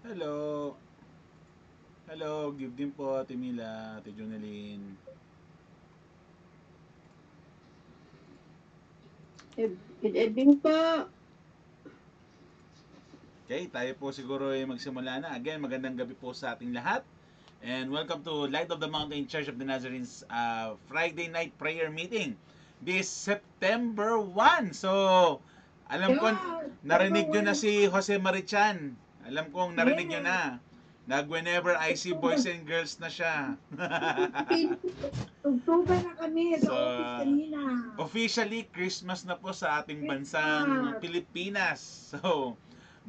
Hello. Hello, give din po Ate Mila, Ate Jonelyn. Good evening po. Okay, tayo po siguro ay magsimula na. Again, magandang gabi po sa ating lahat. And welcome to Light of the Mountain Church of the Nazarenes Friday night prayer meeting this September 1. So, alam ko Yeah, number narinig nyo na one. si Jose Marichan. Alam kong narinig nyo Yes. na. Nag whenever I see boys and girls na siya. October na kami sa So, office kanina. officially, Christmas na po sa ating bansang Christmas. Pilipinas. So,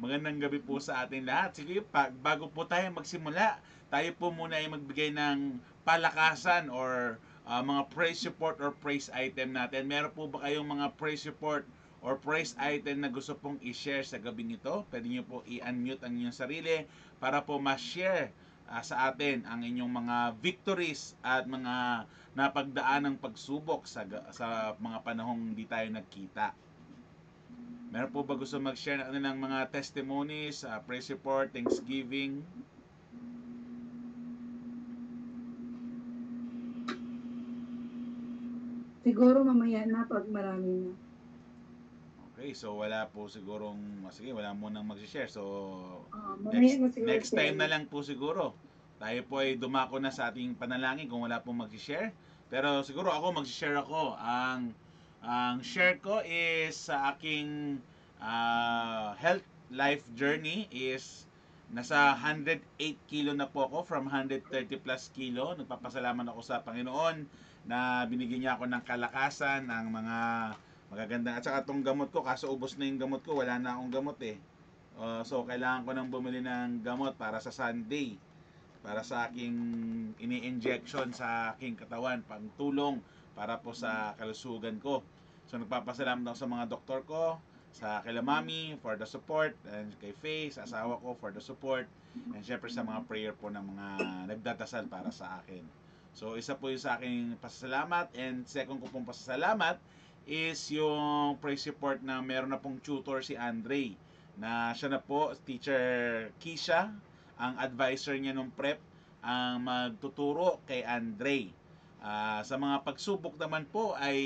magandang gabi po sa ating lahat. Sige, bago po tayo magsimula, tayo po muna ay magbigay ng palakasan or mga praise report or praise item natin. Meron po ba kayong mga praise report or praise item na gusto pong i-share sa gabing ito? Pwede nyo po i-unmute ang inyong sarili para po ma-share sa atin ang inyong mga victories at mga napagdaan ng pagsubok sa mga panahong hindi tayo nagkita. Meron po ba gusto mag-share ng kanilang mga testimonies, praise report, thanksgiving? Siguro mamaya na pag marami na. Okay, so wala po sigurong, sige, wala mo nang mag-share. So, Mamaya na siguro next time share. na lang po siguro. Tayo po ay dumako na sa ating panalangin kung wala pong mag-share. Pero siguro ako mag-share ako. Ang share ko is sa aking health life journey is nasa 108 kilo na po ako from 130 plus kilo. Nagpapasalamat ako sa Panginoon na binigyan niya ako ng kalakasan, ng mga magagandang at saka itong gamot ko, kaso ubos na yung gamot ko, wala na akong gamot eh. So kailangan ko nang bumili ng gamot para sa Sunday, para sa aking ini-injection sa aking katawan, pangtulong para po sa kalusugan ko. So nagpapasalamat ako sa mga doktor ko, sa kay Mami for the support, and kay Faye, sa asawa ko for the support, and syempre sa mga prayer po ng mga nagdadasal para sa akin. So isa po yung sa aking pasasalamat, and second ko pong pasasalamat is yung praise report na meron na pong tutor si Andre, na siya na po, Teacher Kisha, ang advisor niya nung prep, ang magtuturo kay Andre. Sa mga pagsubok naman po ay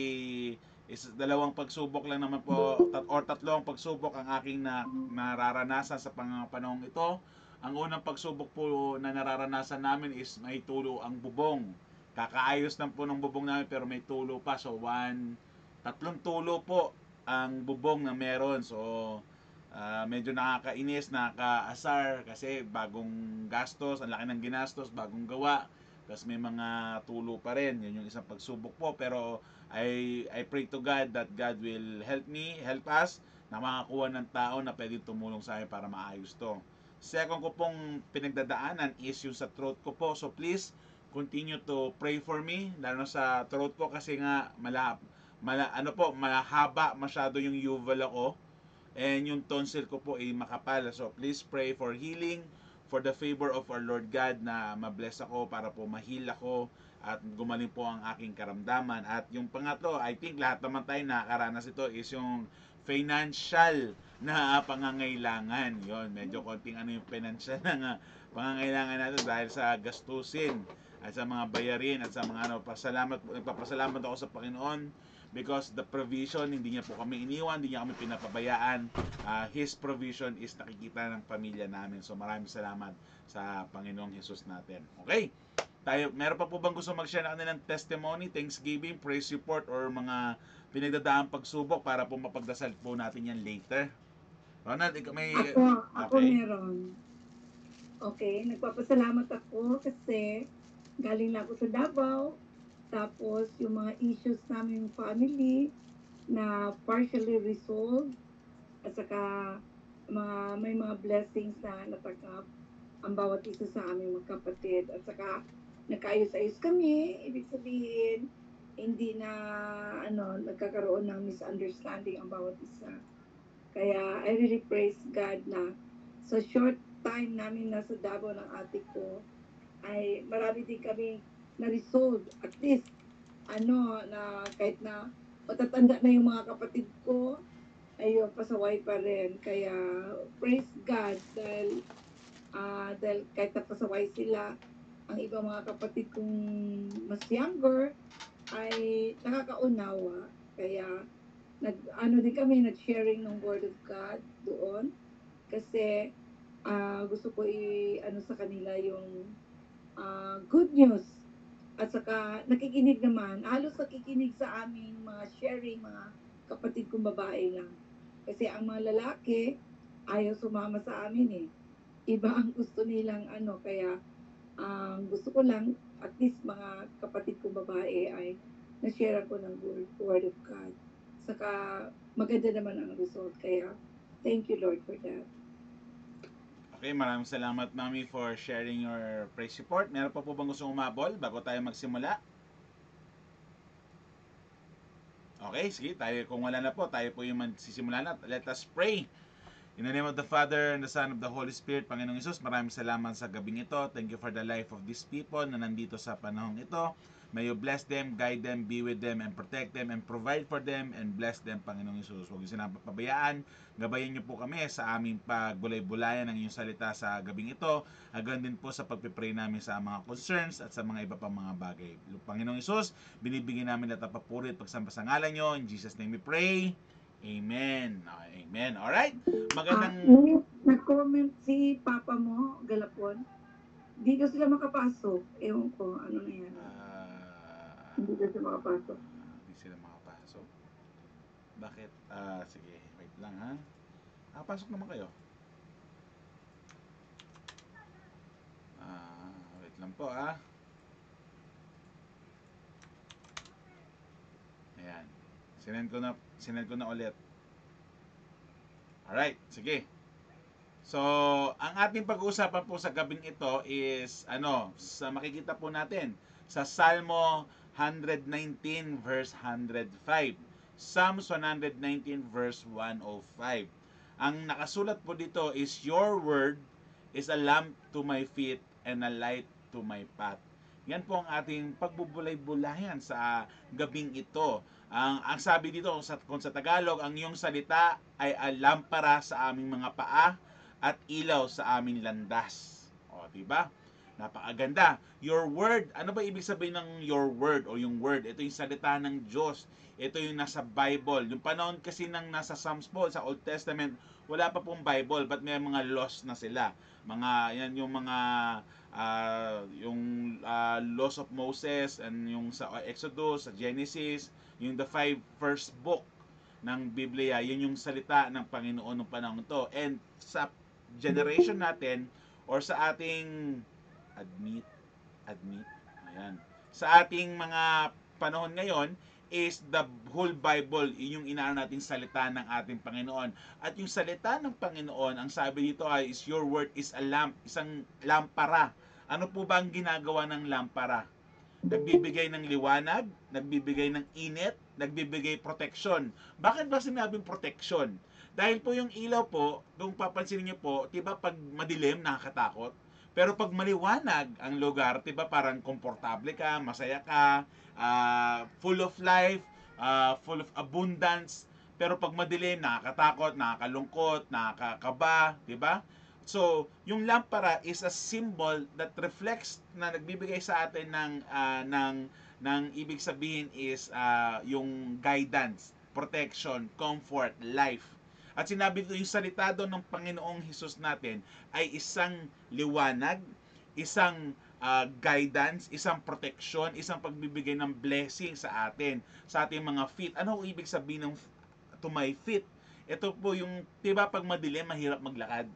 dalawang pagsubok lang naman po or tatlong pagsubok ang aking nararanasan sa panahong ito. Ang unang pagsubok po na nararanasan namin is may tulo ang bubong. Kakaayos lang po ng bubong namin pero may tulo pa. So tatlong tulo po ang bubong na meron. So medyo nakakainis, nakakaasar kasi bagong gastos, ang laki ng ginastos, bagong gawa. Tapos may mga tulo pa rin. Yun yung isang pagsubok po. Pero I pray to God that God will help us na makakuha ng tao na pwede tumulong sa akin para maayos to. Second ko pong pinagdadaanan is yung sa throat ko po. So please, continue to pray for me. Lalo na sa throat ko kasi nga mahaba masyado yung uval ako. And yung tonsil ko po ay makapal. So please pray for healing, for the favor of our Lord God na mabless ako para po mahil ako at gumaling po ang aking karamdaman. At yung pangatlo, I think lahat naman tayo nakakaranas ito is yung financial na pangangailangan. Yon, medyo konting yung financial na pangangailangan natin dahil sa gastusin at sa mga bayarin at sa mga nagpapasalamat ako sa Panginoon because the provision, hindi niya po kami iniwan, hindi niya kami pinapabayaan. His provision is nakikita ng pamilya namin. So maraming salamat sa Panginoong Jesus natin. Okay, meron pa po bang gusto mag-share na kanilang testimony, thanksgiving, praise report, or mga pinagdadaang pagsubok para po mapagdasal po natin yan later? Ronald, may... Ako Okay. meron. Okay, nagpapasalamat ako kasi galing na ako sa Davao. Tapos yung mga issues namin family na partially resolved at saka may mga blessings na natanggap ang bawat isa sa aming magkapatid at saka nagkaayos-ayos kami, ibig sabihin hindi na nagkakaroon ng misunderstanding ang bawat isa. Kaya I really praise God na sa short time namin nasa Davao ng ate ko ay marami din kami na-resolve at least na kahit na matatanda na yung mga kapatid ko, ayun, pasaway pa rin. Kaya, praise God, dahil kahit napasaway sila, ang ibang mga kapatid kong mas younger ay nakakaunawa. Kaya, ano din kami, nag-sharing ng Word of God doon. Kasi, gusto ko ano sa kanila yung good news. At saka nakikinig naman, halos nakikinig sa aming mga sharing, mga kapatid kong babae lang. Kasi ang mga lalaki, ayaw sumama sa amin eh. Iba ang gusto nilang ano, kaya ang gusto ko lang, at least mga kapatid kong babae ay na-share ko ng word of God. Saka maganda naman ang result. Kaya thank you Lord for that. Okay, maraming salamat Mami for sharing your praise report. Meron pa po bang gustong umabol bago tayo magsimula? Okay, sige, tayo kung wala na po, tayo po yung magsisimula na. Let us pray. In the name of the Father, and the Son, of the Holy Spirit, Panginoong Isus, maraming salamat sa gabing ito. Thank you for the life of these people na nandito sa panahong ito. May you bless them, guide them, be with them, and protect them, and provide for them, and bless them, Panginoong Isus. Huwag niyo silang papabayaan. Gabayan niyo po kami sa aming pagbulay-bulayan ng iyong salita sa gabing ito. Hanggang din po sa pagpipray namin sa mga concerns at sa mga iba pang mga bagay. Panginoong Isus, binibigyan namin at papuri at pagsamba sa ngalan niyo. In Jesus' name we pray. Amen. Amen. Alright. Magandang... Nag-comment si Papa mo, Galapon. Hindi daw sila makapasok. Ewan ko, ano na yan. Hindi daw sila makapasok. Hindi sila makapasok. Bakit? Sige, wait lang ha. Pasok naman kayo. Wait lang po ha. Ayan. Sinend ko na ulit. Alright, sige. So, ang ating pag-uusapan po sa gabing ito is, sa makikita po natin, sa Salmo 119 verse 105. Psalms 119 verse 105. Ang nakasulat po dito is, Your word is a lamp to my feet and a light to my path. Yan po ang ating pagbubulay-bulayan sa gabing ito. Ang sabi dito, kung sa Tagalog, ang iyong salita ay lampara sa aming mga paa at ilaw sa aming landas. O, diba? Napakaganda. Your word, ano ba ibig sabihin ng your word o yung word? Ito yung salita ng Diyos. Ito yung nasa Bible. Yung panahon kasi ng nasa Psalms po, sa Old Testament, wala pa pong Bible, but may mga laws na sila. Yan yung mga laws of Moses and yung sa Exodus, sa Genesis, yung the 5 first book ng Biblia, yun yung salita ng Panginoon ng panahon to. And sa generation natin or sa ating ayan, sa ating mga panahon ngayon is the whole Bible, yung inaano nating salita ng ating Panginoon. At yung salita ng Panginoon, ang sabi dito ay, is your word is a lamp, isang lampara. Ano po ba ang ginagawa ng lampara? Nagbibigay ng liwanag, nagbibigay ng init, nagbibigay protection. Bakit ba sinabing protection? Dahil po yung ilaw po, kung papansinin niyo po, 'di ba pag madilim nakakatakot? Pero pag maliwanag ang lugar, 'di ba parang komportable ka, masaya ka, full of life, full of abundance. Pero pag madilim, nakakatakot, nakakalungkot, nakakaba, 'di ba? So, yung lampara is a symbol that reflects na nagbibigay sa atin ng ibig sabihin is yung guidance, protection, comfort, life. At sinabi ko yung salita doon ng Panginoong Hesus natin ay isang liwanag, isang guidance, isang protection, isang pagbibigay ng blessing sa atin, sa ating mga feet. Ano ang ibig sabihin ng to my feet? Ito po yung, diba pag madilim, mahirap maglakad.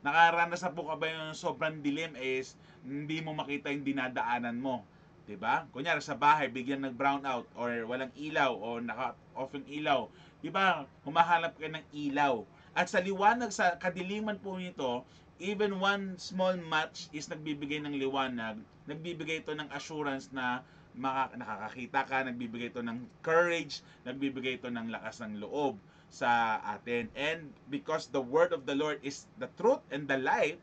Nakaranas na po ka ba yung sobrang dilim is hindi mo makita yung dinadaanan mo? 'Di ba? Kunyari sa bahay bigyan ng brownout or walang ilaw o naka-off yung ilaw. 'Di ba? Humahanap ka ng ilaw. At sa liwanag sa kadiliman po nito, even one small match is nagbibigay ng liwanag, nagbibigay ito ng assurance na nakakakita ka, nagbibigay ito ng courage, nagbibigay ito ng lakas ng loob sa atin. And because the word of the Lord is the truth and the life,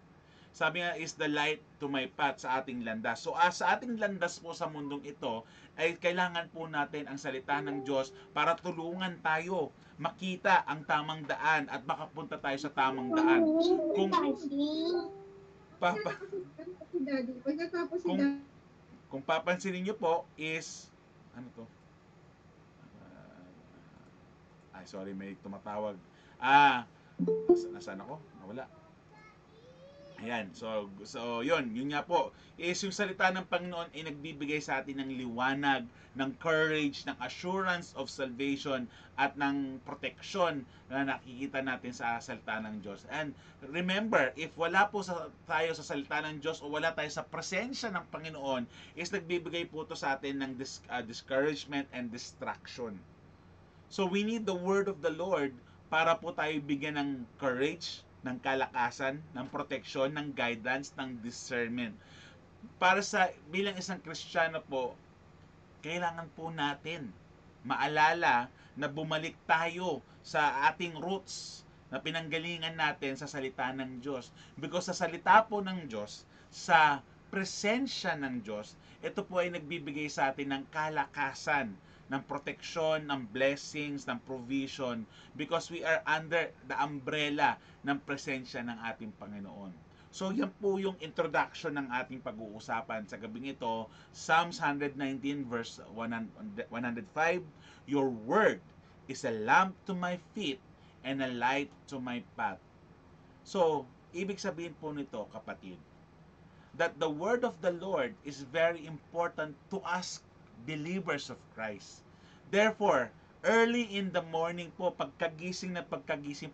Sabi nga, is the light to my path, sa ating landas. So, sa ating landas po sa mundong ito, ay kailangan po natin ang salita ng Diyos para tulungan tayo makita ang tamang daan at makapunta tayo sa tamang daan. Kung papa, kung, kung papansinin niyo po is, ano to? Ay, sorry, may tumatawag. Nasaan ako? Nawala. Ayan, yun nga po, is yung salita ng Panginoon ay nagbibigay sa atin ng liwanag, ng courage, ng assurance of salvation, at ng protection na nakikita natin sa salita ng Diyos. And remember, if wala po tayo sa salita ng Diyos o wala tayo sa presensya ng Panginoon, is nagbibigay po to sa atin ng discouragement and distraction. So we need the word of the Lord para po tayo bigyan ng courage, ng kalakasan, ng proteksyon, ng guidance, ng discernment. Para sa bilang isang Kristiyano po, kailangan po natin maalala na bumalik tayo sa ating roots na pinanggalingan natin sa salita ng Diyos. Because sa salita po ng Diyos, sa presensya ng Diyos, ito po ay nagbibigay sa atin ng kalakasan, ng proteksyon, ng blessings, ng provision, because we are under the umbrella ng presensya ng ating Panginoon. So yan po yung introduction ng ating pag-uusapan sa gabing ito, Psalms 119 verse 105, Your word is a lamp to my feet and a light to my path. So, ibig sabihin po nito, kapatid, that the word of the Lord is very important to us believers of Christ. Therefore, early in the morning po, pagkagising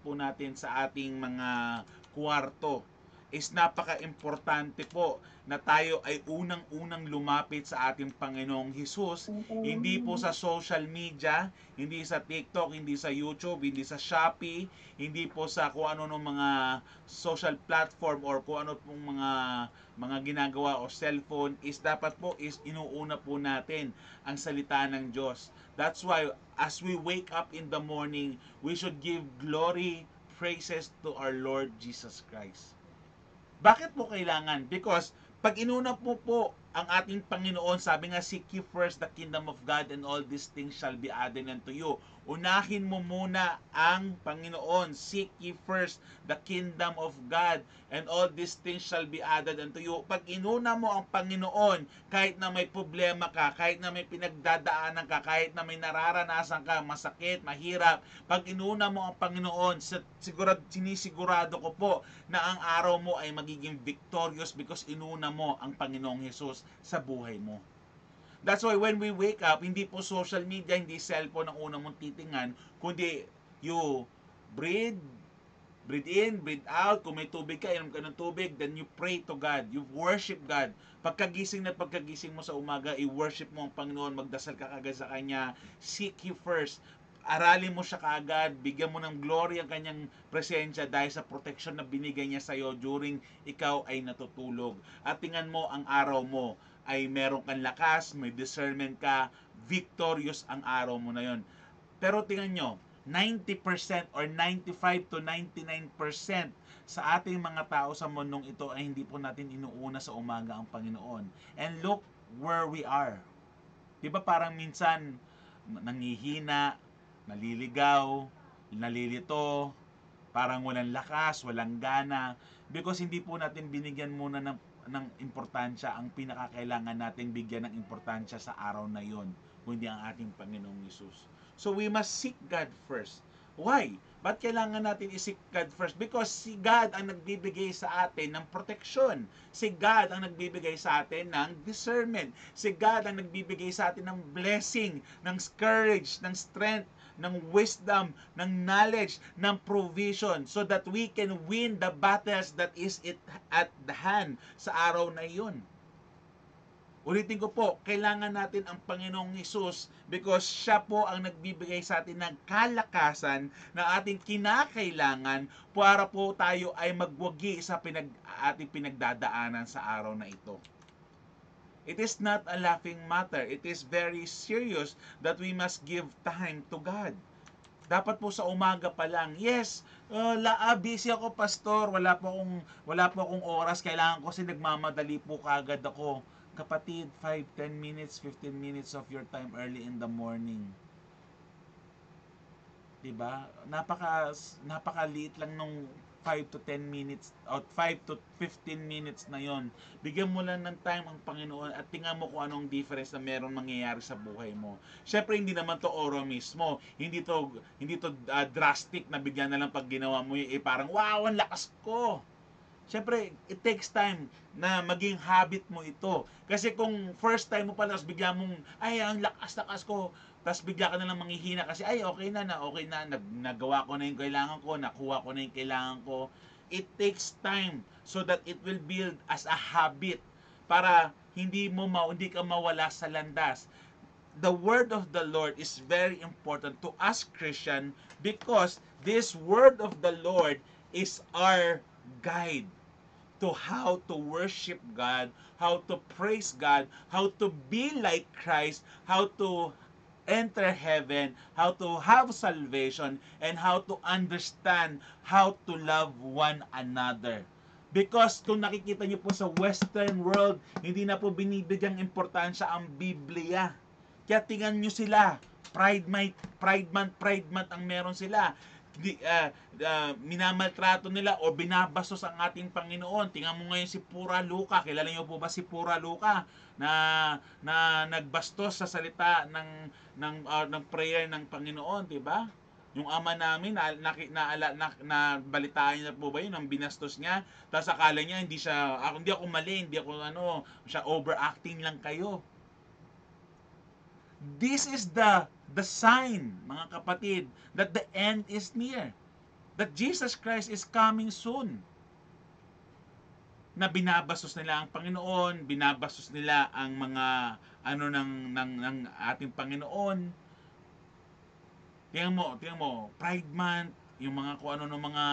po natin sa ating mga kwarto, is napaka-importante po na tayo ay unang-unang lumapit sa ating Panginoong Hesus, hindi po sa social media, hindi sa TikTok, hindi sa YouTube, hindi sa Shopee, hindi po sa kung ano ng mga social platform or kung ano pong mga ginagawa o cellphone, is dapat po is inuuna po natin ang salita ng Diyos. That's why as we wake up in the morning, we should give glory, praises to our Lord Jesus Christ. Bakit po kailangan? Because pag inuna po ang ating Panginoon, sabi nga, seek ye first the kingdom of God and all these things shall be added unto you. Unahin mo muna ang Panginoon. Seek ye first the kingdom of God and all these things shall be added unto you. Pag inuna mo ang Panginoon, kahit na may problema ka, kahit na may pinagdadaanan ka, kahit na may nararanasan ka, masakit, mahirap, pag inuna mo ang Panginoon, sinisigurado ko po na ang araw mo ay magiging victorious because inuna mo ang Panginoong Hesus sa buhay mo. That's why when we wake up, hindi po social media, hindi cellphone ang unang mong titingnan, kundi you breathe in, breathe out. Kung may tubig ka, inom ka ng tubig, then you pray to God, you worship God. Pagkagising mo sa umaga, i-worship mo ang Panginoon, magdasal ka kagad sa Kanya, seek He first. Aralin mo siya kaagad, bigyan mo ng glory ang kanyang presensya dahil sa protection na binigay niya sa iyo during ikaw ay natutulog. At tingnan mo ang araw mo ay meron kang lakas, may discernment ka, victorious ang araw mo na yon. Pero tingnan nyo, 90% or 95 to 99% sa ating mga tao sa mundong ito ay hindi po natin inuuna sa umaga ang Panginoon. And look where we are. Di ba parang minsan nangihina, naliligaw, nalilito, parang walang lakas, walang gana, because hindi po natin binigyan muna ng importansya ang pinakakailangan nating bigyan ng importansya sa araw na yon, kundi ang ating Panginoong Hesus. So we must seek God first. Why? Ba't kailangan natin i-seek God first? Because si God ang nagbibigay sa atin ng proteksyon. Si God ang nagbibigay sa atin ng discernment. Si God ang nagbibigay sa atin ng blessing, ng courage, ng strength, ng wisdom, ng knowledge, ng provision, so that we can win the battles that is at the hand sa araw na iyon. Ulitin ko po, kailangan natin ang Panginoong Hesus because siya po ang nagbibigay sa atin ng kalakasan na ating kinakailangan para po tayo ay magwagi sa ating pinagdadaanan sa araw na ito. It is not a laughing matter. It is very serious that we must give time to God. Dapat po sa umaga pa lang. Yes, busy ako, pastor. Wala po akong oras. Kailangan ko kasi nagmamadali po kagad ako. Kapatid, 5, 10 minutes, 15 minutes of your time early in the morning. 'Di ba? Napakaliit lang nung 5 to 10 minutes or 5 to 15 minutes na 'yon. Bigyan mo lang ng time ang Panginoon at tingnan mo kung anong difference na meron mangyayari sa buhay mo. Syempre hindi naman to oro mismo. Hindi to drastic na bigyan na lang pag ginawa mo parang wow, ang lakas ko. Siyempre, it takes time na maging habit mo ito. Kasi kung first time mo pa lang, bigla mong, ay, ang lakas-lakas ko, tapos bigla ka na lang manghihina kasi, ay, okay na, nagawa ko na yung kailangan ko, nakuha ko na yung kailangan ko. It takes time so that it will build as a habit para hindi ka mawala sa landas. The word of the Lord is very important to us Christian because this word of the Lord is our guide to how to worship God, how to praise God, how to be like Christ, how to enter heaven, how to have salvation, and how to understand how to love one another. Because kung nakikita niyo po sa Western world, hindi na po binibigyang importansya ang Biblia. Kaya tingnan niyo sila, Pride month ang meron sila. Minamaltrato nila o binabastos ang ating Panginoon. Tingnan mo ngayon si Pura Luka. Kilala niyo po ba si Pura Luka na nagbastos sa salita ng prayer ng Panginoon, 'di ba? Yung ama namin na balitaan niyo po ba yun ang binastos niya? Tapos akala niya hindi ako mali, hindi ako siya overacting lang kayo. This is the sign, mga kapatid, that the end is near. That Jesus Christ is coming soon. Na binabastos nila ang Panginoon, binabastos nila ang mga ng ating Panginoon. Tingnan mo, Pride Month, yung mga kung ano ng mga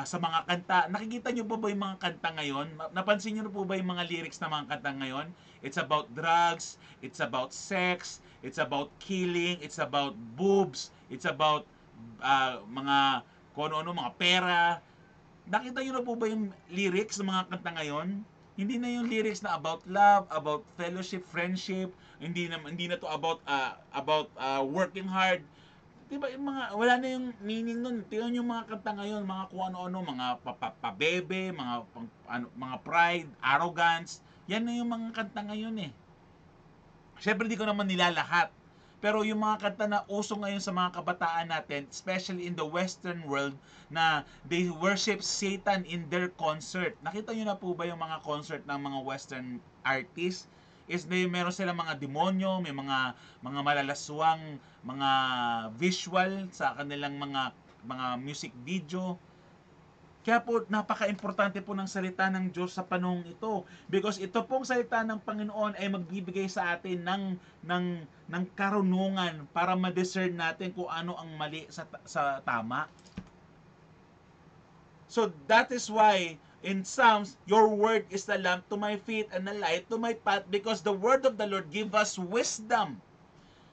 sa mga kanta. Nakikita niyo po ba yung mga kanta ngayon? Napansin niyo po ba yung mga lyrics ng mga kanta ngayon? It's about drugs, it's about sex, it's about killing, it's about boobs, it's about mga kung ano mga pera. Nakita niyo na po ba yung lyrics ng mga kanta ngayon? Hindi na yung lyrics na about love, about fellowship, friendship, hindi na to about working hard. Diba yung wala na yung meaning nun. Tingnan yung mga kanta ngayon, mga kung ano-ano, mga pabebe, mga pride, arrogance. Yan na yung mga kanta ngayon eh. Siyempre di ko naman nilalahat. Pero yung mga kanta na uso ngayon sa mga kabataan natin, especially in the Western world, na they worship Satan in their concert. Nakita nyo na po ba yung mga concert ng mga Western artists? Meron silang mga demonyo, may mga malalaswang mga visual sa kanilang mga music video. Kaya po, napaka-importante po ng salita ng Diyos sa panahong ito. Because ito pong salita ng Panginoon ay magbibigay sa atin ng karunungan para ma-discern natin kung ano ang mali sa tama. So that is why in Psalms, your word is the lamp to my feet and the light to my path, because the word of the Lord give us wisdom,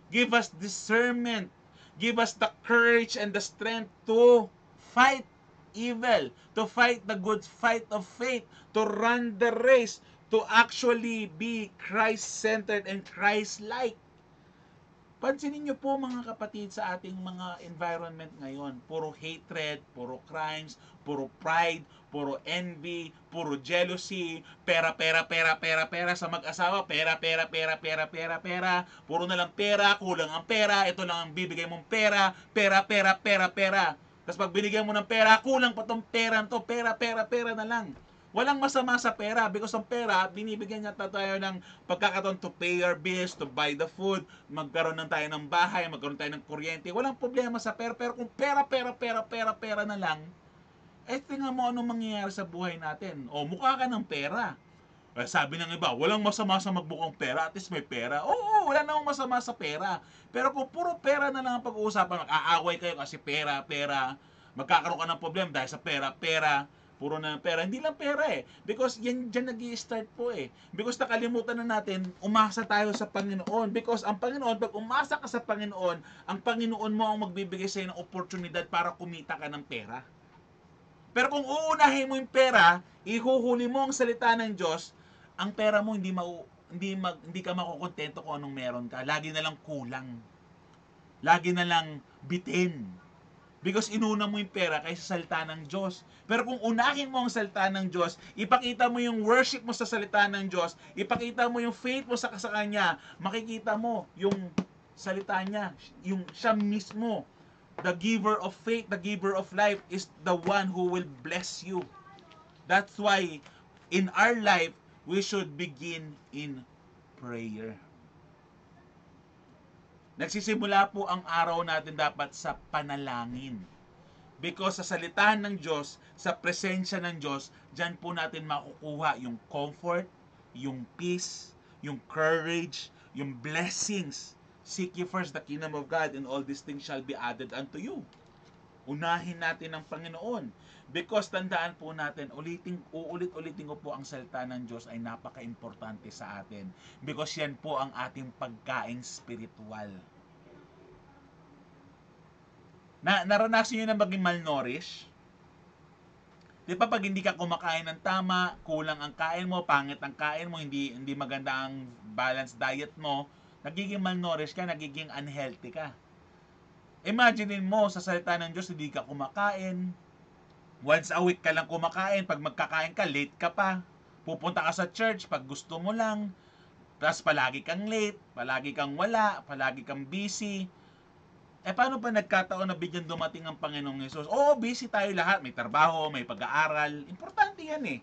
give us discernment, give us the courage and the strength to fight evil, to fight the good fight of faith, to run the race, to actually be Christ-centered and Christ-like. Pansinin niyo po mga kapatid sa ating mga environment ngayon. Puro hatred, puro crimes, puro pride, puro envy, puro jealousy, pera sa mag-asawa, pera. Puro na lang pera, kulang ang pera, ito lang ang bibigay mong pera. Tapos pag binigyan mo ng pera, kulang pa tong pera to, pera na lang. Walang masama sa pera because ang pera, binibigyan niya tayo ng pagkakataon to pay our bills, to buy the food, magkaroon ng tayo ng bahay, magkaroon tayo ng kuryente. Walang problema sa pera. Pero kung pera na lang, tingnan mo anong mangyayari sa buhay natin. O, mukha ka ng pera. Sabi ng iba, walang masama sa magbukang pera, at least may pera. Oo, wala namang masama sa pera. Pero kung puro pera na lang ang pag-uusapan, mag-aaway kayo kasi pera, magkakaroon ka ng problema dahil sa pera, Puro na pera. Hindi lang pera eh. Because yan dyan nag-i-start po eh. Because nakalimutan na natin, umasa tayo sa Panginoon. Because ang Panginoon, pag umasa ka sa Panginoon, ang Panginoon mo ang magbibigay sa'yo ng oportunidad para kumita ka ng pera. Pero kung uunahin mo yung pera, ihuhuli mo ang salita ng Diyos, ang pera mo hindi ka makukontento kung anong meron ka. Lagi na lang kulang. Lagi na lang bitin. Because inuna mo yung pera kaysa salita ng Diyos. Pero kung unahin mo ang salita ng Diyos, ipakita mo yung worship mo sa salita ng Diyos, ipakita mo yung faith mo sa Kanya, makikita mo yung salita niya, yung siya mismo, the giver of faith, the giver of life, is the one who will bless you. That's why, in our life, we should begin in prayer. Nagsisimula po ang araw natin dapat sa panalangin. Because sa salita ng Diyos, sa presensya ng Diyos, dyan po natin makukuha yung comfort, yung peace, yung courage, yung blessings. Seek ye first the kingdom of God, and all these things shall be added unto you. Unahin natin ang Panginoon. Because tandaan po natin, uulit-ulitin ko po, ang salita ng Diyos ay napaka-importante sa atin. Because yan po ang ating pagkaing spiritual. Naranasan nyo na maging malnourished? Di ba pag hindi ka kumakain ng tama, kulang ang kain mo, pangit ang kain mo, hindi maganda ang balanced diet mo, nagiging malnourished ka, nagiging unhealthy ka. Imaginein mo, sa salita ng Diyos, hindi ka kumakain. Once a week ka lang kumakain. Pag magkakain ka, late ka pa. Pupunta ka sa church pag gusto mo lang. Tapos palagi kang late, palagi kang wala, palagi kang busy. Paano pa nagkataon na bigyan dumating ang Panginoong Hesus? Oo, busy tayo lahat. May trabaho, may pag-aaral. Importante yan eh.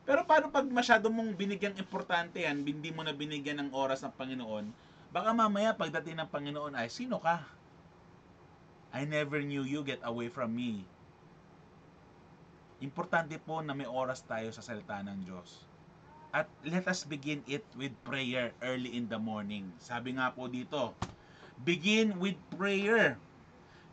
Pero paano pag masyado mong binigyang importante yan, hindi mo na binigyan ng oras ng Panginoon, baka mamaya pagdating ng Panginoon ay, sino ka? I never knew you, get away from me. Importante po na may oras tayo sa salita ng Diyos. At let us begin it with prayer early in the morning. Sabi nga po dito, begin with prayer.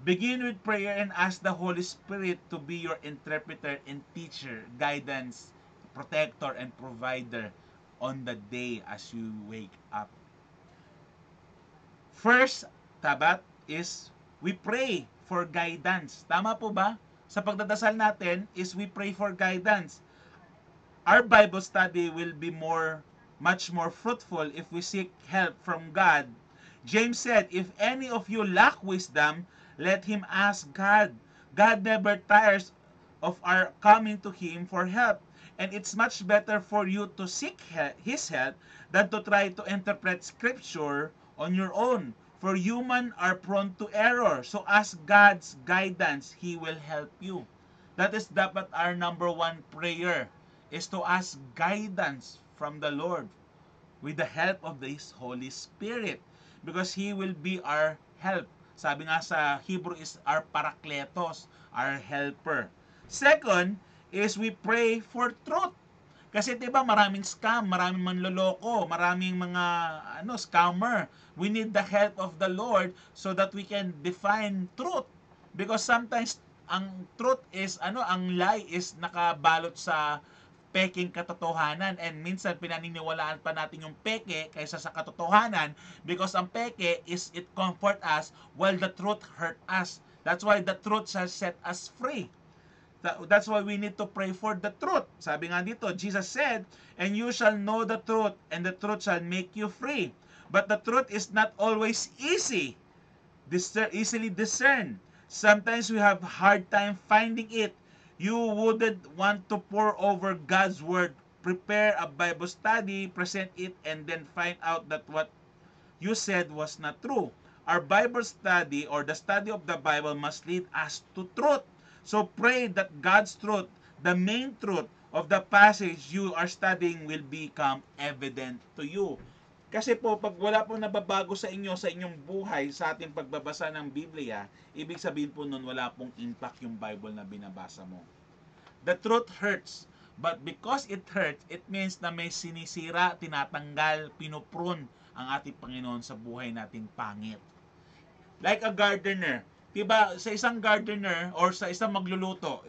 Begin with prayer and ask the Holy Spirit to be your interpreter and teacher, guidance, protector, and provider on the day as you wake up. First, tabat, is we pray for guidance. Tama po ba? Sa pagdadasal natin is we pray for guidance. Our Bible study will be much more fruitful if we seek help from God. James said, if any of you lack wisdom, let him ask God. God never tires of our coming to Him for help. And it's much better for you to seek His help than to try to interpret Scripture on your own. For human are prone to error. So ask God's guidance. He will help you. That is dapat our number one prayer, is to ask guidance from the Lord with the help of His Holy Spirit. Because He will be our help. Sabi nga sa Hebrew is our parakletos, our helper. Second is we pray for truth. Kasi 'di ba maraming scam, maraming manloloko, maraming mga scammer. We need the help of the Lord so that we can define truth. Because sometimes ang truth is ang lie is nakabalot sa peking katotohanan, and minsan pinaniniwalaan pa natin yung peke kaysa sa katotohanan, because ang peke is it comfort us while the truth hurt us. That's why the truth shall set us free. That's why we need to pray for the truth. Sabi nga dito, Jesus said, and you shall know the truth, and the truth shall make you free. But the truth is not always easily discerned. Sometimes we have hard time finding it. You wouldn't want to pour over God's Word. Prepare a Bible study, present it, and then find out that what you said was not true. Our Bible study, or the study of the Bible, must lead us to truth. So pray that God's truth, the main truth of the passage you are studying, will become evident to you. Kasi po, pag wala po nababago sa inyong buhay, sa ating pagbabasa ng Biblia, ibig sabihin po nun, wala pong impact yung Bible na binabasa mo. The truth hurts, but because it hurts, it means na may sinisira, tinatanggal, pinuprune ang ating Panginoon sa buhay nating pangit. Like a gardener, Diba, sa isang gardener or sa isang magluluto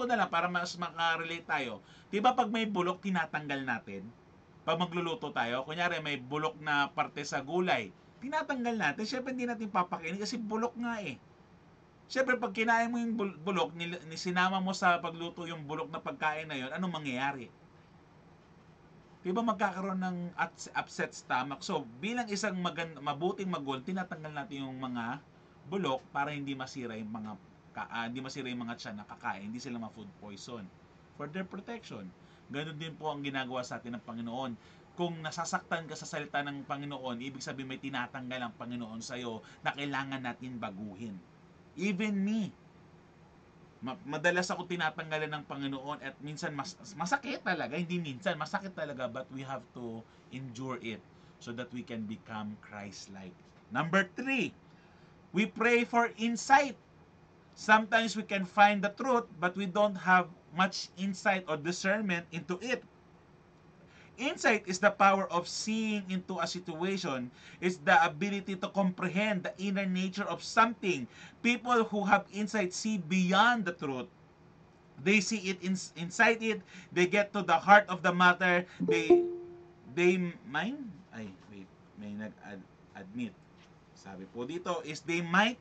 na lang para mas makarelate tayo. Diba pag may bulok, tinatanggal natin? Pag magluluto tayo, kunyari may bulok na parte sa gulay, tinatanggal natin. Siyempre hindi natin papakainin kasi bulok nga eh. Siyempre pag kinain mo yung bulok, sinama mo sa pagluto yung bulok na pagkain na yun, anong mangyayari? Diba magkakaroon ng upset stomach? So, bilang isang mabuting magulang, tinatanggal natin yung mga bulok para hindi masira yung mga hindi masira yung mga tiyan na kakain, hindi sila ma-food poison for their protection. Ganun din po ang ginagawa sa atin ng Panginoon. Kung nasasaktan ka sa salita ng Panginoon, ibig sabihin may tinatanggal ang Panginoon sa iyo na kailangan natin baguhin. Even me, madalas ako tinatanggalan ng Panginoon at minsan masakit talaga, hindi minsan, masakit talaga, but we have to endure it so that we can become Christ-like. Number 3, we pray for insight. Sometimes we can find the truth, but we don't have much insight or discernment into it. Insight is the power of seeing into a situation. It's the ability to comprehend the inner nature of something. People who have insight see beyond the truth. They see it inside it. They get to the heart of the matter. They mind? Ay, wait. May nag-admit. Sabi po dito is they mind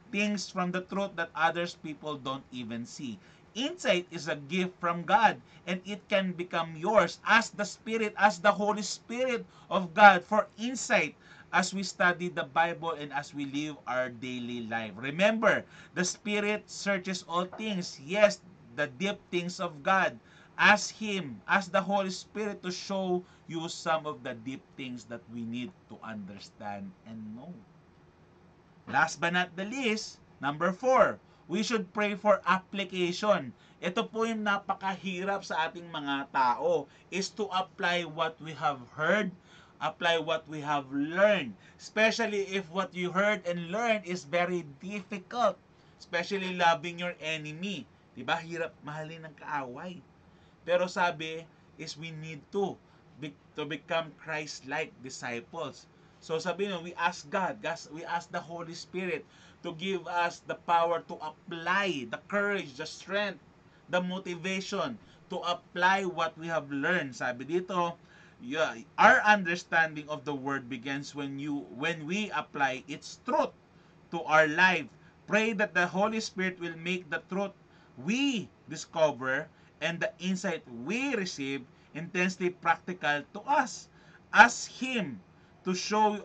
things from the truth that others people don't even see. Insight is a gift from God, and it can become yours as the Holy Spirit of God for insight as we study the Bible and as we live our daily life. Remember, the Spirit searches all things, yes, the deep things of God. Ask Him, ask the Holy Spirit to show you some of the deep things that we need to understand and know. Last but not the least, number 4, we should pray for application. Ito po yung napakahirap sa ating mga tao, is to apply what we have heard, apply what we have learned. Especially if what you heard and learned is very difficult. Especially loving your enemy. Diba? Hirap mahalin ng kaaway. Pero sabi is we need to become Christ-like disciples. So sabi nyo, we ask God, we ask the Holy Spirit to give us the power to apply, the courage, the strength, the motivation to apply what we have learned. Sabi dito, our understanding of the word begins when we apply its truth to our life. Pray that the Holy Spirit will make the truth we discover and the insight we receive intensely practical to us. Ask Him to show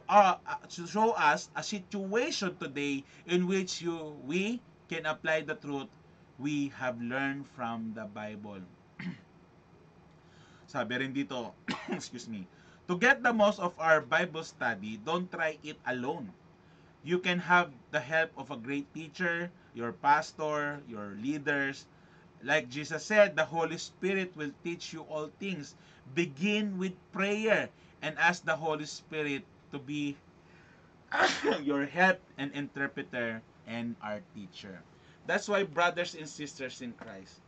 us a situation today in which we can apply the truth we have learned from the Bible. Sabi rin dito, excuse me, to get the most of our Bible study, don't try it alone. You can have the help of a great teacher, your pastor, your leaders. Like Jesus said, the Holy Spirit will teach you all things. Begin with prayer and ask the Holy Spirit to be your help and interpreter and our teacher. That's why, brothers and sisters in Christ,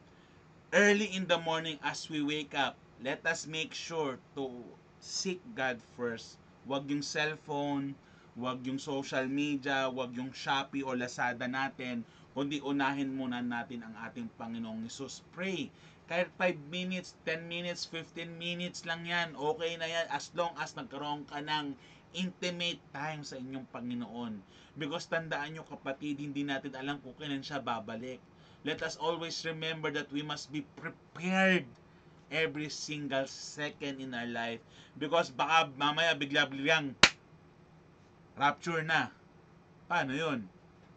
early in the morning as we wake up, let us make sure to seek God first. Huwag yung cellphone, huwag yung social media, huwag yung Shopee o Lazada natin, kundi unahin muna natin ang ating Panginoong Hesus. Pray. Kahit 5 minutes, 10 minutes, 15 minutes lang yan. Okay na yan as long as nagkaroon ka ng intimate time sa inyong Panginoon. Because tandaan nyo kapatid, hindi natin alam kung kailan siya babalik. Let us always remember that we must be prepared every single second in our life. Because baka mamaya bigla-biglang rapture na. Paano yun?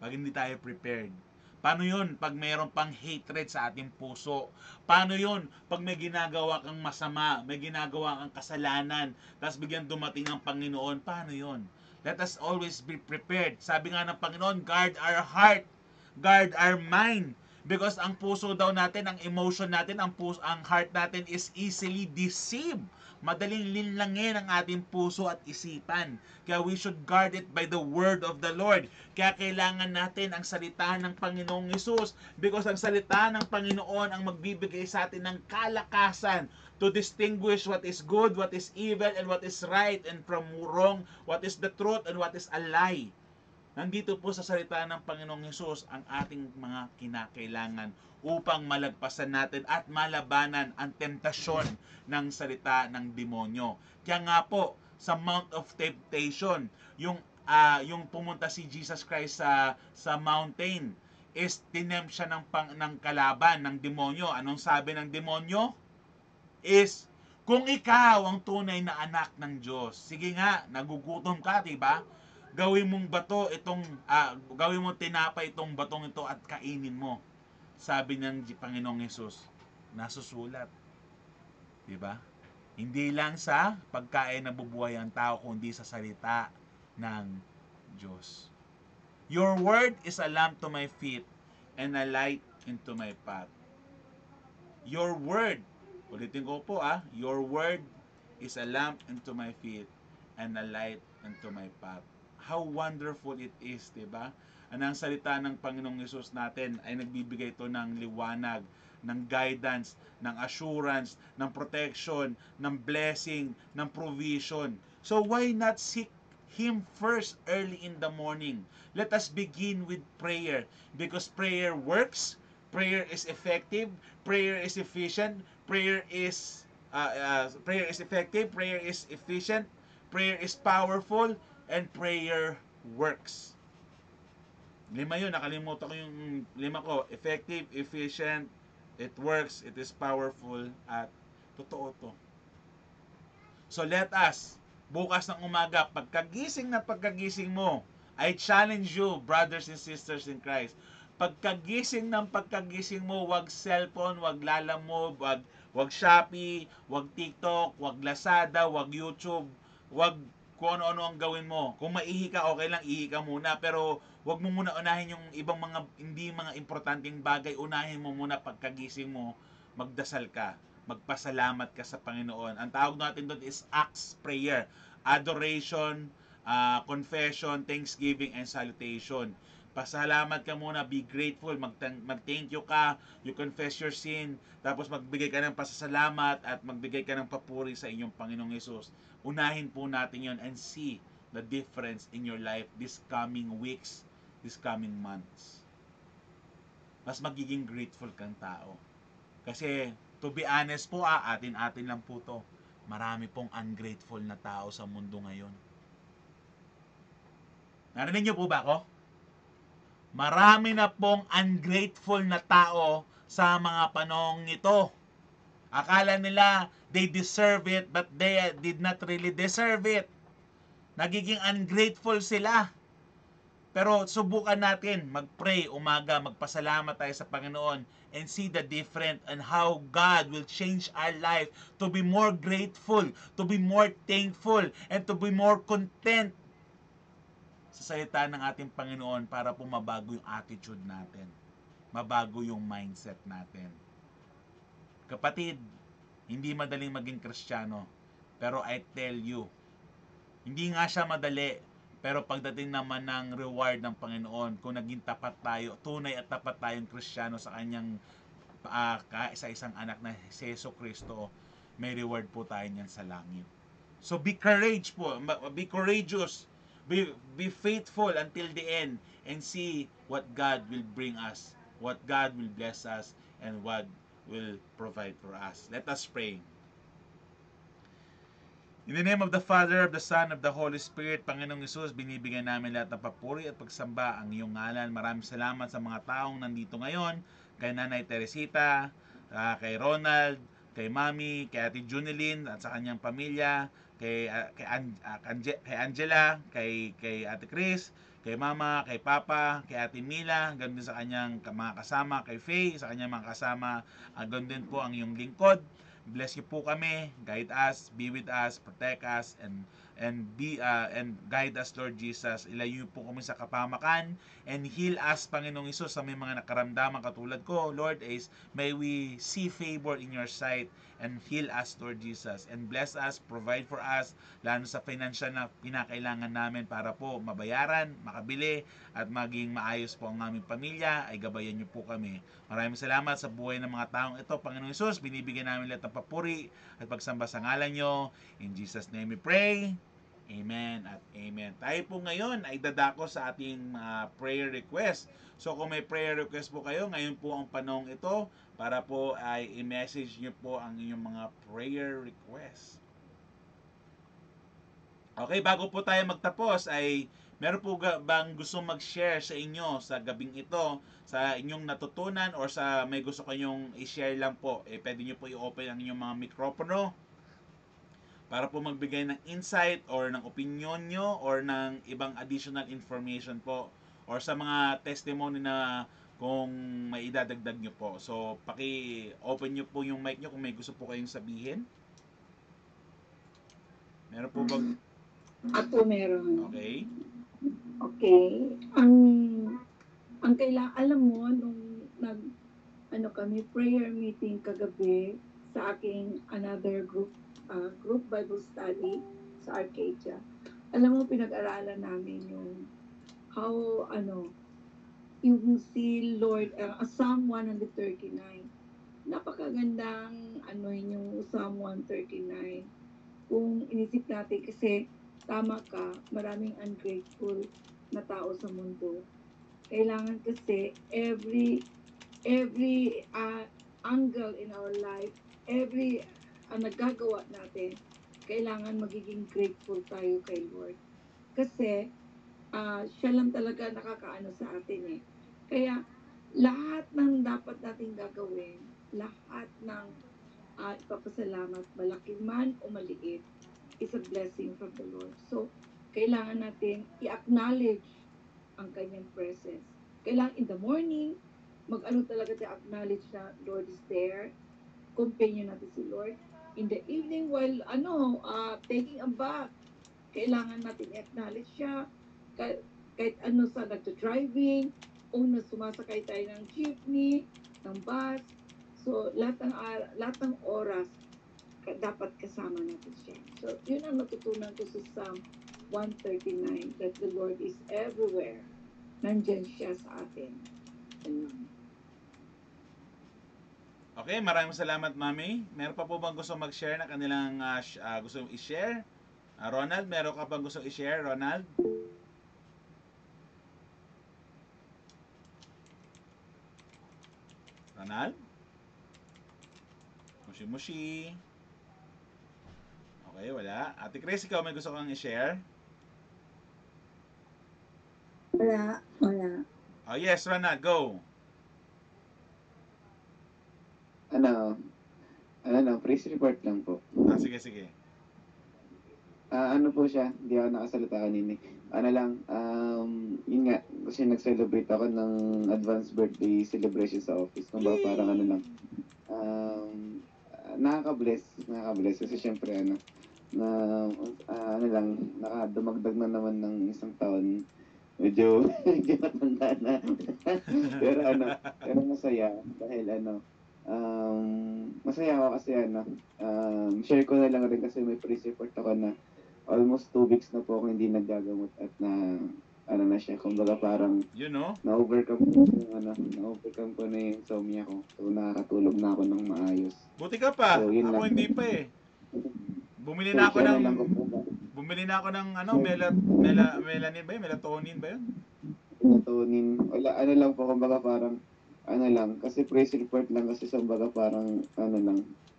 Pag hindi tayo prepared. Paano yun pag mayroon pang hatred sa ating puso? Paano yun pag may ginagawa kang masama, may ginagawa kang kasalanan, tapos bigyan dumating ang Panginoon? Paano yun? Let us always be prepared. Sabi nga ng Panginoon, guard our heart, guard our mind. Because ang puso daw natin, ang emotion natin, ang heart natin is easily deceived. Madaling linlangin ang ating puso at isipan. Kaya we should guard it by the word of the Lord. Kaya kailangan natin ang salita ng Panginoong Hesus. Because ang salita ng Panginoon ang magbibigay sa atin ng kalakasan to distinguish what is good, what is evil, and what is right and from wrong, what is the truth and what is a lie. Nandito po sa salita ng Panginoong Hesus ang ating mga kinakailangan upang malagpasan natin at malabanan ang tentasyon ng salita ng demonyo. Kaya nga po, sa Mount of Temptation, yung pumunta si Jesus Christ sa mountain, is tinempt siya ng kalaban, ng demonyo. Anong sabi ng demonyo? Is, kung ikaw ang tunay na anak ng Diyos, sige nga, nagugutom ka, diba? Gawin mong bato gawin mong tinapay itong batong ito at kainin mo. Sabi ng Panginoong Hesus, nasusulat. Diba? Hindi lang sa pagkain nabubuhay ang tao, kundi sa salita ng Diyos. Your word is a lamp to my feet and a light into my path. Your word, ulitin ko po your word is a lamp into my feet and a light into my path. How wonderful it is, diba? Ang salita ng Panginoong Hesus natin ay nagbibigay ito ng liwanag, ng guidance, ng assurance, ng protection, ng blessing, ng provision. So why not seek Him first early in the morning? Let us begin with prayer, because prayer works, prayer is effective, prayer is efficient, prayer is effective, prayer is efficient, prayer is powerful, and prayer works. 5 yun, nakalimutan ko yung 5 ko. Effective, efficient, it works, it is powerful, at totoo to. So let us, bukas ng umaga, pagkagising mo, I challenge you, brothers and sisters in Christ, pagkagising mo, wag cellphone, wag lalamove, wag Shopee, wag TikTok, wag Lazada, wag YouTube, wag kung ano-ano ang gawin mo. Kung maihi ka, okay lang, ihi ka muna. Pero wag mo muna unahin yung ibang hindi mga importanteng bagay. Unahin mo muna pagkagising mo, magdasal ka. Magpasalamat ka sa Panginoon. Ang tawag natin doon is acts prayer. Adoration, confession, thanksgiving, and salutation. Pasalamat ka muna, be grateful, mag-thank you ka, you confess your sin, tapos magbigay ka ng pasasalamat at magbigay ka ng papuri sa inyong Panginoong Hesus. Unahin po natin yon and see the difference in your life this coming weeks, this coming months. Mas magiging grateful kang tao. Kasi, to be honest po, atin-atin lang po to. Marami pong ungrateful na tao sa mundo ngayon. Narinig niyo po ba ako? Marami na pong ungrateful na tao sa mga panahong ito. Akala nila they deserve it, but they did not really deserve it. Nagiging ungrateful sila. Pero subukan natin mag-pray umaga, magpasalamat tayo sa Panginoon, and see the difference and how God will change our life to be more grateful, to be more thankful, and to be more content sa salita ng ating Panginoon para po mabago yung attitude natin. Mabago yung mindset natin. Kapatid, hindi madaling maging Kristiyano. Pero I tell you, hindi nga siya madali. Pero pagdating naman ng reward ng Panginoon, kung naging tapat tayo, tunay at tapat tayong Kristiyano sa kanyang kaisa-isang anak na Jesu Kristo, may reward po tayo niyan sa langit. So be courageous, be faithful until the end, and see what God will bring us, what God will bless us, and what will provide for us. Let us pray. In the name of the Father, of the Son, of the Holy Spirit, Panginoong Hesus, binibigyan namin lahat ng papuri at pagsamba ang iyong ngalan. Maraming salamat sa mga taong nandito ngayon, kay Nanay Teresita, kay Ronald, kay Mami, kay Ate Junilyn at sa kanyang pamilya, kay Angela, kay Ate Chris, kay Mama, kay Papa, kay Ate Mila, ganoon din sa kanyang mga kasama, kay Faye, sa kanyang mga kasama, ganoon din po ang iyong lingkod. Bless you po kami, guide us, be with us, protect us, and guide us, Lord Jesus. Ilayo po kami sa kapamakan and heal us, Panginoong Hesus, sa may mga nakaramdaman katulad ko, Lord, is may we see favor in your sight and heal us, Lord Jesus, and bless us, provide for us, lalo sa financial na pinakailangan namin para po mabayaran, makabili, at maging maayos po ang aming pamilya, ay gabayan niyo po kami. Maraming salamat sa buhay ng mga taong ito, Panginoong Hesus. Binibigyan namin lahat ng papuri at pagsamba sa ngalan niyo. In Jesus' name we pray. Amen at amen. Tayo po ngayon ay dadako sa ating prayer request. So kung may prayer request po kayo, ngayon po ang panahon ito para po ay i-message nyo po ang inyong mga prayer request. Okay, bago po tayo magtapos ay meron po bang gusto mag-share sa inyo sa gabing ito, sa inyong natutunan or sa may gusto kayong i-share lang po, pwede nyo po i-open ang inyong mga mikropono para po magbigay ng insight or ng opinion nyo or ng ibang additional information po or sa mga testimony na kung may idadagdag nyo po. So, paki-open nyo po yung mic nyo kung may gusto po kayong sabihin. Meron po bang... Ako meron. Okay. Okay. Ang kailangan, alam mo, nung kami, prayer meeting kagabi sa aking another group Bible study sa Arcadia. Alam mo, pinag-aralan namin yung how, yung si Lord, Psalm 139. Napakagandang, yung Psalm 139. Kung inisip natin, kasi tama ka, maraming ungrateful na tao sa mundo. Kailangan kasi every angle in our life, every nagagawa natin, kailangan magiging grateful tayo kay Lord. Kasi siya lang talaga nakakaano sa atin eh. Kaya lahat ng dapat nating gagawin, lahat ng ipapasalamat, malaki man o maliit, is a blessing from the Lord. So, kailangan natin i-acknowledge ang kanyang presence. Kailangan in the morning, mag-ano talaga tayo, acknowledge na Lord is there. Companion natin si Lord. In the evening, while taking a bath, kailangan natin i-acknowledge siya. Kahit sa nagto-driving, o na sumasakay tayo ng jeepney, ng bus. So, lahat ng oras, dapat kasama natin siya. So, yun ang natutunan ko sa Psalm 139, that the Lord is everywhere. Nandyan siya sa atin. Okay, maraming salamat, Mami. Meron pa po bang gusto mag-share na kanilang gusto i-share? Ronald, meron ka bang gusto i-share, Ronald? Ronald? Mushi-mushi. Okay, wala. Ate Chris, ikaw may gusto kang i-share? Wala. Oh, yes, Ronald, go. Praise report lang po. Sige. Ano po siya, hindi ako nakasalita kanina. Yun nga, kasi nag-celebrate ako ng advance birthday celebration sa office. Kung ba parang nakaka-bless kasi syempre nakadumagdag na naman ng isang taon. Medyo matanda na. pero masaya dahil masaya ako kasi share ko na lang rin kasi may praise report ako na almost 2 weeks na po ako hindi naggagamot at na siya, kumbaga parang na-overcome ko na yung insomnia ko. So nakakatulog na ako ng maayos. Buti ka pa. So, ako lang. hindi pa eh. Bumili na ako ng melanin ba yun? Melatonin ba yun? Melatonin. Wala, lang po, kumbaga parang kasi praise report lang kasi kumbaga parang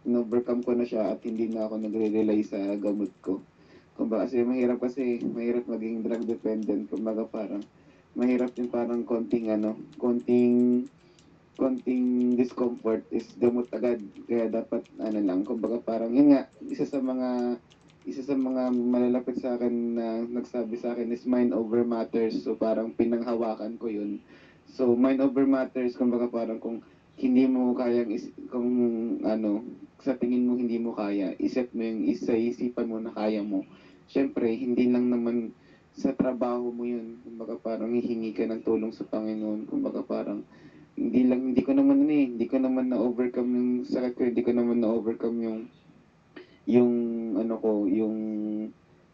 in-overcome ko na siya at hindi na ako nagre-rely sa gamot ko. Kumbaga kasi mahirap maging drug dependent. Kumbaga parang mahirap din, parang konting discomfort is gamot agad. Kaya dapat kumbaga parang yun nga, isa sa mga malalapit sa akin na nagsabi sa akin is mind over matters. So parang pinanghawakan ko yun. So mind over matters, kumbaga parang kung hindi mo kayang sa tingin mo hindi mo kaya, isip mo yung isipan mo na kaya mo. Syempre, hindi lang naman sa trabaho mo yun. Kumbaga parang hihingi ka ng tulong sa Panginoon. Kumbaga parang hindi ko naman na-overcome yung sakit ko. Hindi ko naman na-overcome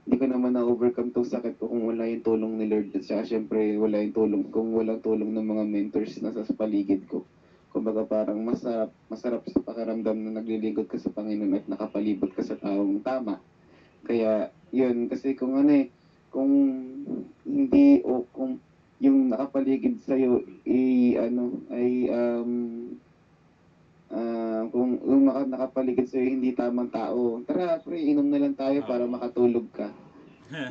hindi ko naman na-overcome tong sakit ko kung wala yung tulong ni Lord. At saka syempre, kung walang tulong ng mga mentors na sa paligid ko. Kumbaga parang masarap sa pakiramdam na naglilingkod ka sa Panginoon at nakapalibot ka sa taong tama. Kaya, yun, kasi kung ano eh, kung hindi o kung yung nakapaligid sa'yo kung yung nakapaligid sa'yo hindi tamang tao, tara pre, inom na lang tayo para Oo. makatulog ka.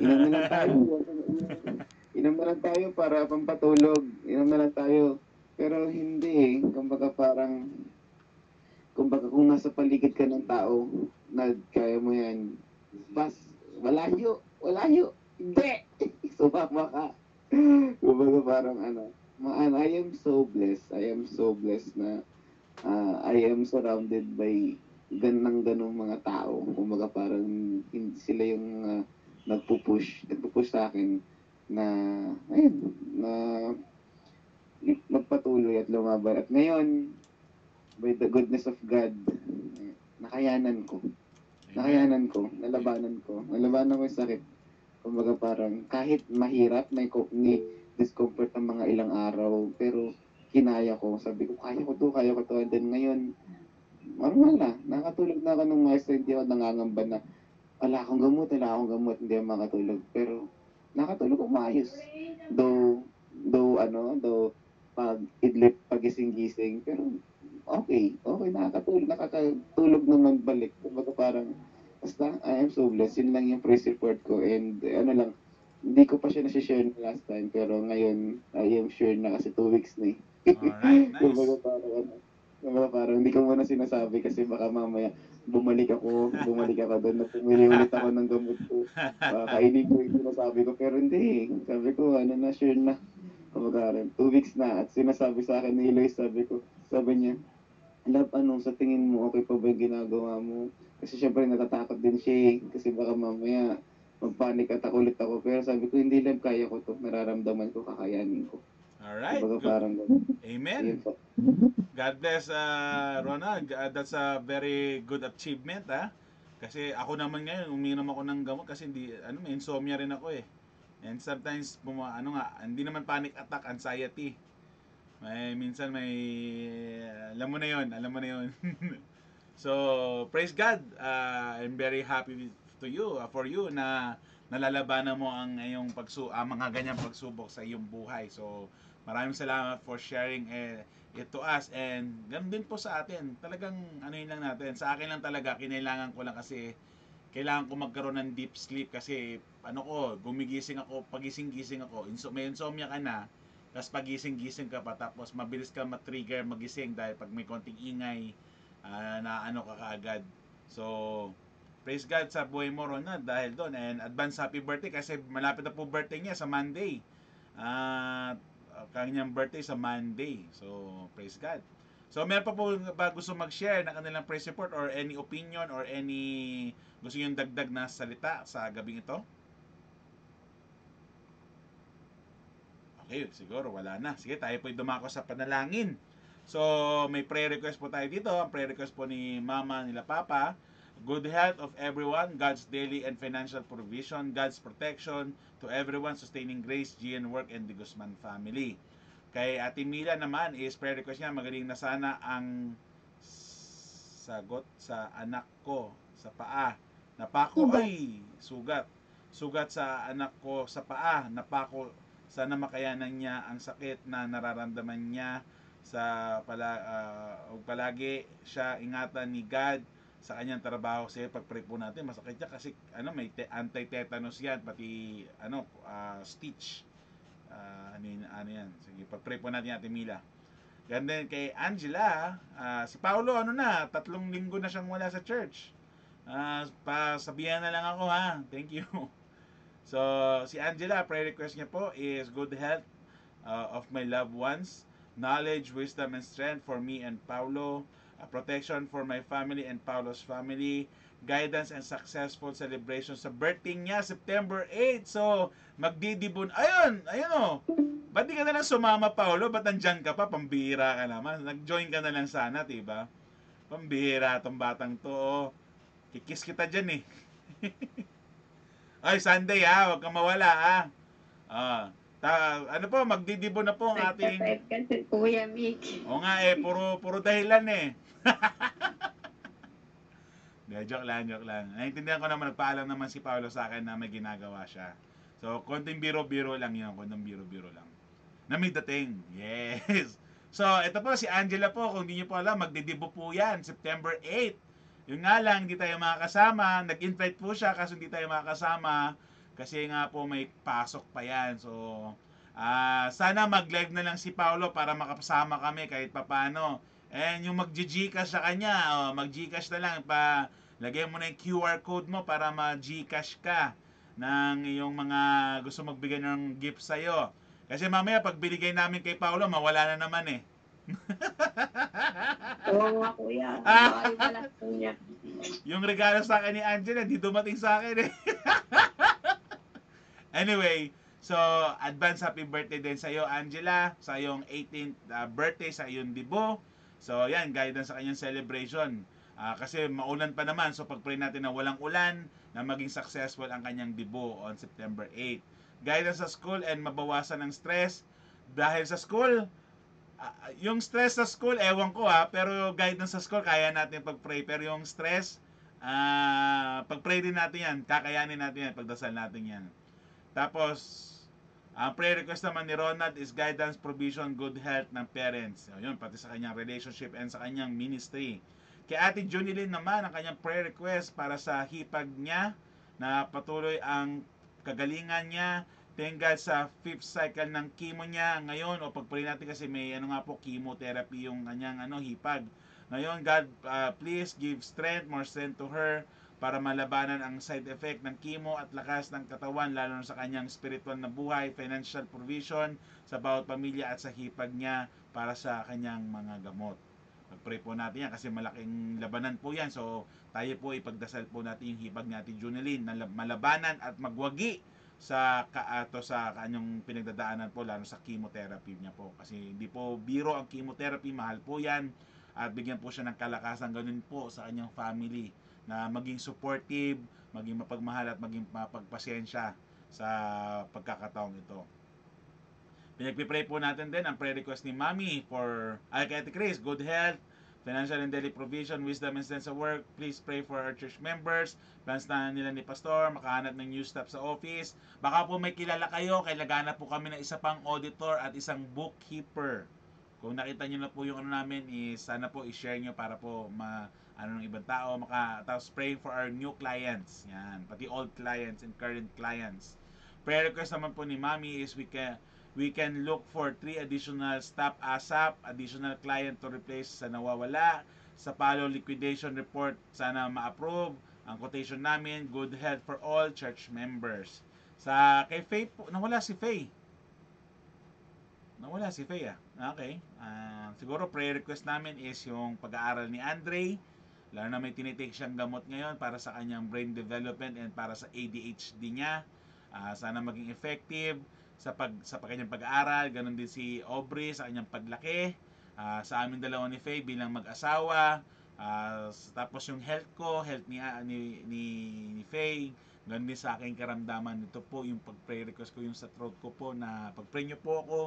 Inom na lang tayo. Inom na lang tayo para pampatulog. Inom na lang tayo. Pero hindi eh. Kumbaga kung nasa paligid ka ng tao na kaya mo yan, bas, walayo, hindi. Sumama ka. Kumbaga parang I am so blessed. I am so blessed na I am surrounded by ganong mga tao. Kumbaga parang hindi sila yung nagpupush sa akin na, ayun, na magpatuloy at lumaban. At ngayon, by the goodness of God, nakayanan ko. Amen. Nalabanan ko yung sakit. Kumbaga parang kahit mahirap, may discomfort ng mga ilang araw, pero kinaya ko. Sabi ko, kaya ko to. And then ngayon, normal na. Nakatulog na ako ng maestro, hindi ako nangangamba na wala akong gamot, hindi ako makatulog. Pero nakatulog ko maayos. Though pagising-gising, pero okay, nakakatulog naman balik. Kumbaga parang, basta, I am so blessed. Yun lang yung praise report ko. And hindi ko pa siya nasi-share na last time, pero ngayon, I am sure na kasi 2 weeks na eh. Alright, nice. Kumbaga parang hindi ko muna sinasabi kasi baka mamaya bumalik ako doon na pumili ulit ako ng gamot ko. Kainin ko yung sinasabi ko, pero hindi. Sabi ko, sure na. Kumbaga, 2 weeks na. At sinasabi sa akin ni Eloise, sabi niya, love, sa tingin mo, okay pa ba yung ginagawa mo? Kasi syempre natatakot din siya eh. Kasi baka mamaya magpanik at ulit ako. Pero sabi ko, hindi lang kaya ko to. Nararamdaman ko, kakayanin ko. Alright, Kumbaga good. parang ganun. Yun Amen. po. God bless, Ronald. That's a very good achievement, ha? Kasi ako naman ngayon, uminom ako ng gamot kasi may insomnia rin ako eh. And sometimes, hindi naman panic attack, anxiety. Minsan alam mo na yon. So, praise God. I'm very happy to you, for you na nalalabanan mo ang mga ganyang pagsubok sa iyong buhay. So, maraming salamat for sharing it to us, and ganun din po sa atin. Talagang yun lang natin. Sa akin lang talaga, kinailangan ko lang kasi kailangan ko magkaroon ng deep sleep kasi gumigising ako, pagising-gising ako, may insomnia ka na, tapos pagising-gising ka pa, tapos mabilis ka matrigger magising dahil pag may konting ingay, na ka kaagad. So, praise God sa buhay mo, Ronald, dahil doon. And advance happy birthday kasi malapit na po birthday niya sa Monday. Kanyang birthday sa Monday. So, praise God. So, meron pa po ba gusto mag-share ng kanilang praise report or any opinion or any gusto yung dagdag na salita sa gabing ito? Okay, siguro wala na. Sige, tayo po'y dumako sa panalangin. So, may prayer request po tayo dito. Ang prayer request po ni Mama, nila Papa. Good health of everyone, God's daily and financial provision, God's protection to everyone, sustaining grace, Gian work, and the Guzman family. Kay Ate Mila naman is prayer request niya, magaling na sana ang sagot sa anak ko sa paa. Napako, sugat. Sugat sa anak ko sa paa, napako. Sana makayanan niya ang sakit na nararamdaman niya palagi siya ingatan ni God sa kanyang trabaho. Kasi pag-pray po natin, masakit niya kasi may anti-tetanus yan, pati stitch. Yan. Sige, pag-pray po natin Ate Mila. Ganda kay Angela, si Paulo 3 linggo na siyang wala sa church. Pasabihan na lang ako ha. Thank you. So, si Angela, prayer request niya po is good health of my loved ones, knowledge, wisdom, and strength for me and Paulo, protection for my family and Paulo's family, guidance and successful celebration sa birthday niya, September 8. So, magdidibon. Ayun o. Ba't di ka na lang sumama, Paulo? Ba't nandyan ka pa? Pambihira ka naman. Nag-join ka na lang sana, diba? Pambihira tong batang to. Oh. Kikis kita dyan eh. Ay, Sunday ha, huwag kang mawala ha. Magdidibo na po ang ating... Nagtatype kasi Kuya Mick. Oo nga puro dahilan eh. Joke lang, joke lang. Naintindihan ko naman, nagpaalam naman si Paolo sa akin na may ginagawa siya. So, konting biro-biro lang yun. Konting biro-biro lang. Na may dating. Yes. So, ito po si Angela po. Kung hindi nyo po alam, magdidibo po yan. September 8. Yun nga lang, hindi tayo makakasama. Nag-invite po siya kasi hindi tayo makakasama. Kasi nga po may pasok pa yan. So, sana mag-live na lang si Paolo para makasama kami kahit papano. And yung mag-Gcash sa kanya, mag-Gcash na lang. Lagay mo na yung QR code mo para mag-Gcash ka ng iyong mga gusto magbigay ng gift sa'yo. Kasi mamaya pag binigay namin kay Paolo, mawala na naman eh. Oo nga, kuya. Ay, wala po niya. Yung regalo sa akin ni Angela, di dumating sa akin eh. Anyway, so advance happy birthday din sa iyo, Angela, sa iyong 18th birthday, sa iyong dibo. So yan, guidance sa kanyang celebration. Kasi maulan pa naman, so pag-pray natin na walang ulan, na maging successful ang kanyang dibo on September 8. Guidance sa school and mabawasan ng stress. Dahil sa school, yung stress sa school, ewan ko pero guidance sa school, kaya natin pag-pray. Pero yung stress, pag-pray din natin yan, kakayanin natin yan, pagdasal natin yan. Tapos, ang prayer request naman ni Ronald is guidance, provision, good health ng parents. Yun, pati sa kanyang relationship and sa kanyang ministry. Kay Ate Junilyn naman, ang kanyang prayer request para sa hipag niya, na patuloy ang kagalingan niya. Thank God sa 5th cycle ng chemo niya ngayon. O pag-pray natin kasi may chemotherapy yung kanyang hipag. Ngayon, God, please give more strength to her para malabanan ang side effect ng chemo at lakas ng katawan, lalo na sa kanyang spiritual na buhay, financial provision sa bawat pamilya at sa hipag niya para sa kanyang mga gamot. Pag-pray po natin yan kasi malaking labanan po yan. So tayo po ipagdasal po natin yung hipag ni Ate Junilyn na malabanan at magwagi sa kanyang pinagdadaanan po, lalo sa chemotherapy niya po. Kasi hindi po biro ang chemotherapy, mahal po yan. At bigyan po siya ng kalakasan, ganun po sa kanyang family, na maging supportive, maging mapagmahal at maging mapagpasensya sa pagkakataong ito. Pinagpipray po natin din ang prayer request ni Mami for kay Ate Chris, good health, financial and daily provision, wisdom and sense of work. Please pray for our church members. Plans na nila ni Pastor, makahanap ng new staff sa office. Baka po may kilala kayo, kailangan po kami ng isa pang auditor at isang bookkeeper. Kung nakita nyo na po yung namin, sana po i-share nyo para po ng ibang tao, tapos pray for our new clients. Yan, pati old clients and current clients. Prayer request naman po ni Mami is we can look for 3 additional staff ASAP, additional client to replace sa nawawala. Sa Palo liquidation report, sana ma-approve. Ang quotation namin, good health for all church members. Kay Faye po, nawala si Faye. Okay. Siguro prayer request namin is yung pag-aaral ni Andre. Lalo na may tinitake siyang gamot ngayon para sa kanyang brain development and para sa ADHD niya. Sana maging effective sa kanyang pag-aaral. Ganon din si Aubrey sa kanyang paglaki. Sa amin dalawa ni Faye bilang mag-asawa. Tapos yung health ni Faye. Ganon din sa aking karamdaman. Ito po yung pag-pray request ko, yung sa throat ko po, na pag-pray nyo po ako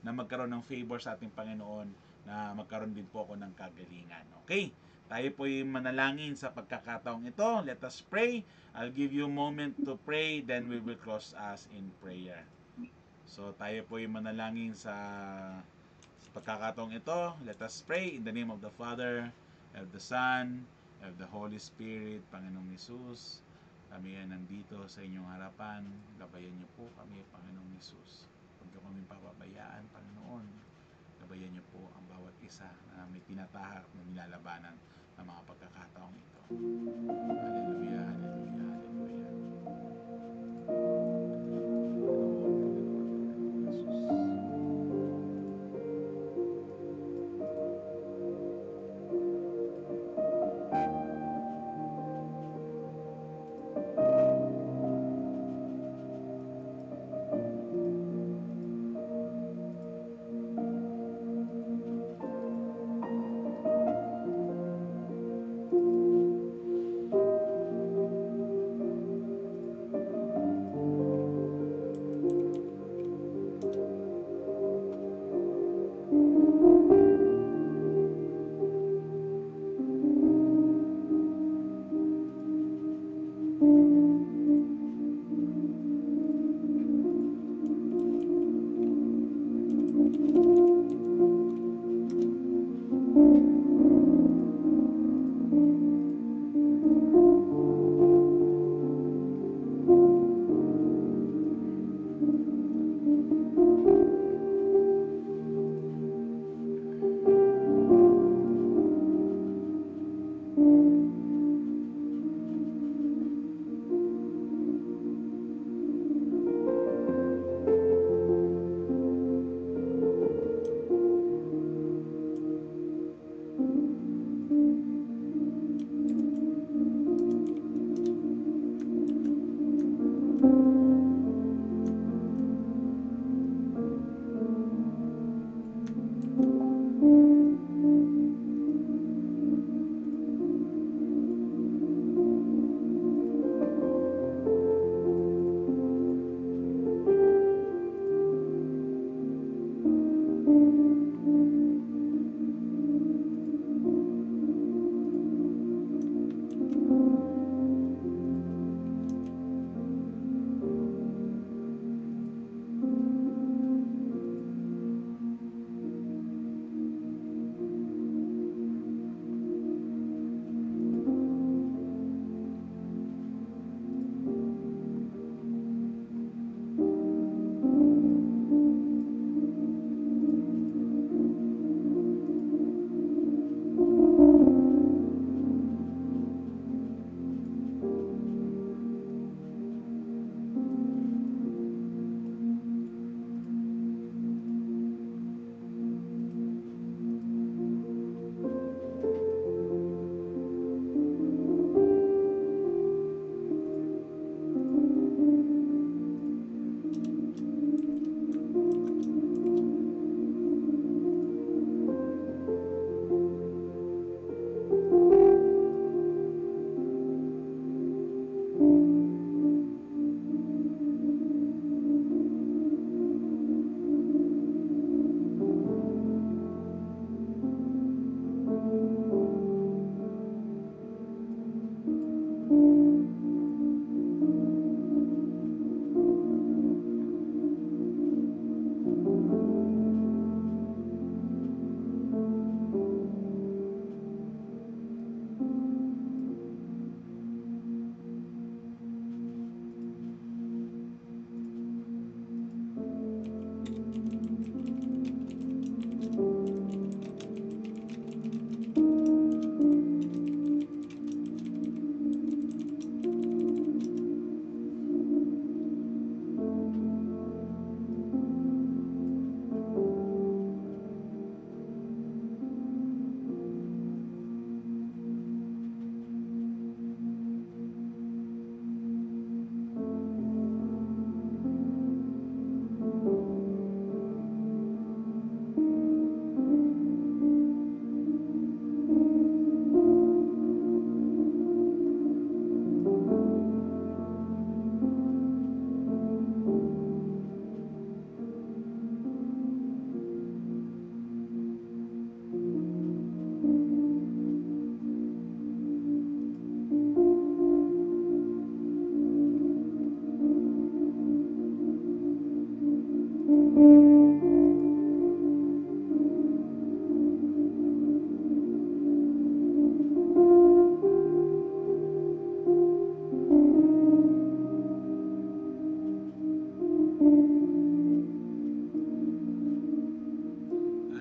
na magkaroon ng favor sa ating Panginoon, na magkaroon din po ako ng kagalingan. Okay? Tayo po yung manalangin sa pagkakataong ito. Let us pray. I'll give you a moment to pray, then we will close us in prayer. So tayo po yung manalangin sa pagkakataong ito. Let us pray in the name of the Father, of the Son, of the Holy Spirit. Panginoong Hesus, kami ay nandito sa inyong harapan. Gabayan niyo po kami, Panginoong Hesus. Huwag niyo kami papabayaan, Panginoon. Gabayan niyo po ang bawat isa na may tinatahak na nilalabanan ng mga pagkakataong ito. Hallelujah, hallelujah, hallelujah.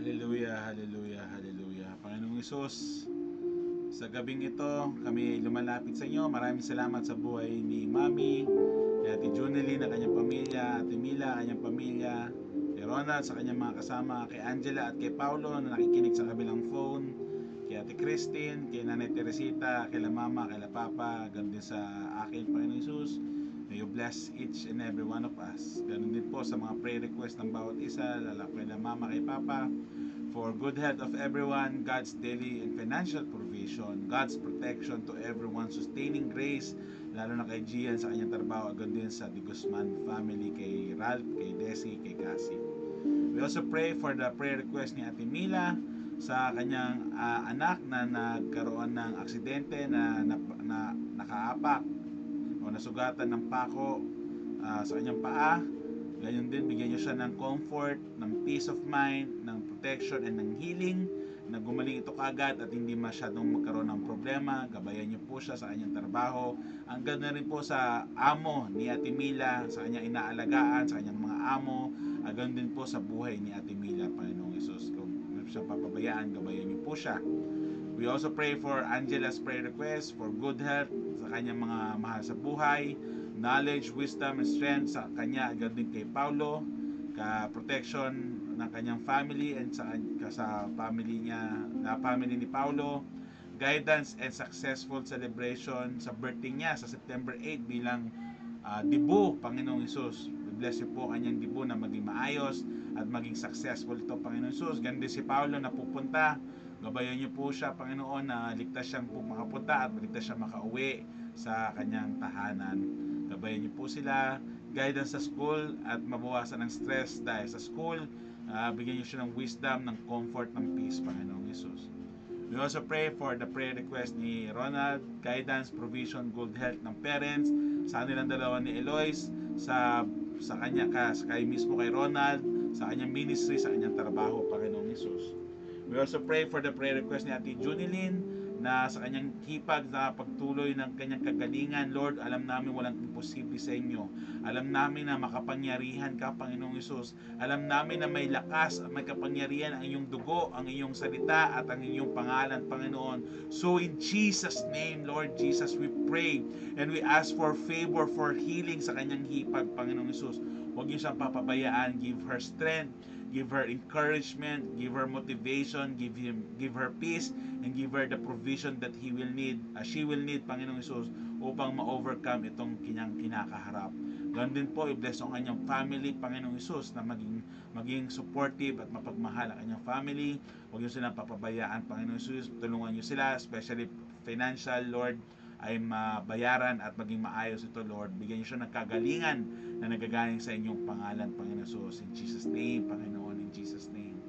Hallelujah, hallelujah, hallelujah. Panginoong Hesus, sa gabing ito, kami ay lumalapit sa inyo. Maraming salamat sa buhay ni Mami, ni Ate Junelyn na kanyang pamilya, Ate Mila, kanyang pamilya, kay Ronald sa kanyang mga kasama, kay Angela at kay Paulo na nakikinig sa kabilang phone, kay Ate Christine, kay Nanay Teresita, kay La Mama, kay La Papa, ganun din sa akin, Panginoong Hesus. May you bless each and every one of us. Ganun din po sa mga prayer request ng bawat isa, lalo kay La Mama, kay Papa, for good health of everyone, God's daily and financial provision, God's protection to everyone, sustaining grace, lalo na kay Gian sa kanyang trabaho, agad din sa De Guzman family, kay Ralph, kay Desi, kay Cassie. We also pray for the prayer request ni Ate Mila sa kanyang anak na nagkaroon ng aksidente na nakaapak o nasugatan ng pako sa kanyang paa. Ganyan din, bigyan niyo siya ng comfort, ng peace of mind, ng protection and ng healing, na gumaling ito kagad at hindi masyadong magkaroon ng problema. Gabayan niyo po siya sa kanyang trabaho. Ang ganda rin po sa amo ni Ate Mila, sa kanyang inaalagaan, sa kanyang mga amo. Agad din po sa buhay ni Ate Mila, Panginoong Hesus. Kung siya papabayaan, gabayan niyo po siya. We also pray for Angela's prayer request for good health sa kanyang mga mahal sa buhay, knowledge, wisdom, and strength sa kanya, agad din kay Paulo, protection ng kanyang family and sa family niya, na family ni Paulo, guidance and successful celebration sa birthday niya sa September 8 bilang dibu, Panginoong Hesus. Bless you po kanyang dibu na maging maayos at maging successful ito, Panginoong Hesus. Ganun din si Paulo na pupunta, gabayan niyo po siya, Panginoon, na ligtas siyang makapunta at ligtas siyang makauwi sa kanyang tahanan. Gabayan niyo po sila, guidance sa school at mabawasan ng stress dahil sa school. Bigyan niyo siya ng wisdom, ng comfort, ng peace, Panginoong Hesus. We also pray for the prayer request ni Ronald, guidance, provision, good health ng parents, sa kanilang dalawa ni Eloise, sa kanya, kay mismo kay Ronald, sa kanyang ministry, sa kanyang trabaho, Panginoong Hesus. We also pray for the prayer request ni Ate Junelyn na sa kanyang hipag na pagtuloy ng kanyang kagalingan. Lord, alam namin walang imposible sa inyo. Alam namin na makapangyarihan ka, Panginoong Hesus. Alam namin na may lakas at may kapangyarihan ang iyong dugo, ang iyong salita at ang iyong pangalan, Panginoon. So in Jesus' name, Lord Jesus, we pray and we ask for favor, for healing sa kanyang hipag, Panginoong Hesus. Huwag niyo siyang papabayaan. Give her strength, give her encouragement, give her motivation, give her peace, and give her the provision that she will need, Panginoong Hesus, upang ma-overcome itong kanyang kinakaharap. Ganun din po, i-bless ang kanyang family, Panginoong Hesus, na maging supportive at mapagmahal ang kanyang family. Huwag niyo silang papabayaan, Panginoong Hesus. Tulungan niyo sila, especially financial, Lord, ay mabayaran at maging maayos ito, Lord. Bigyan niyo siya ng kagalingan na nagagaling sa inyong pangalan, Panginoon Jesus. In Jesus' name, Panginoon, in Jesus' name.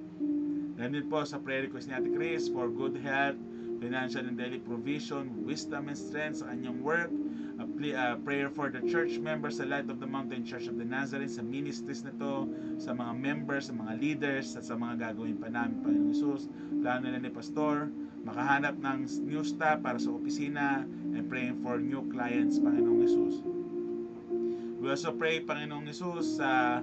Ganun din po sa prayer request ni Ate Chris for good health, financial and daily provision, wisdom and strength sa kanyang work. A prayer for the church members sa Light of the Mountain Church of the Nazarene, sa ministries nito, sa mga members, sa mga leaders, at sa mga gagawin pa namin, Panginoon Jesus. Plano nila ni Pastor, makahanap ng new staff para sa opisina, and praying for new clients, Panginoong Jesus. We also pray, Panginoong Jesus, sa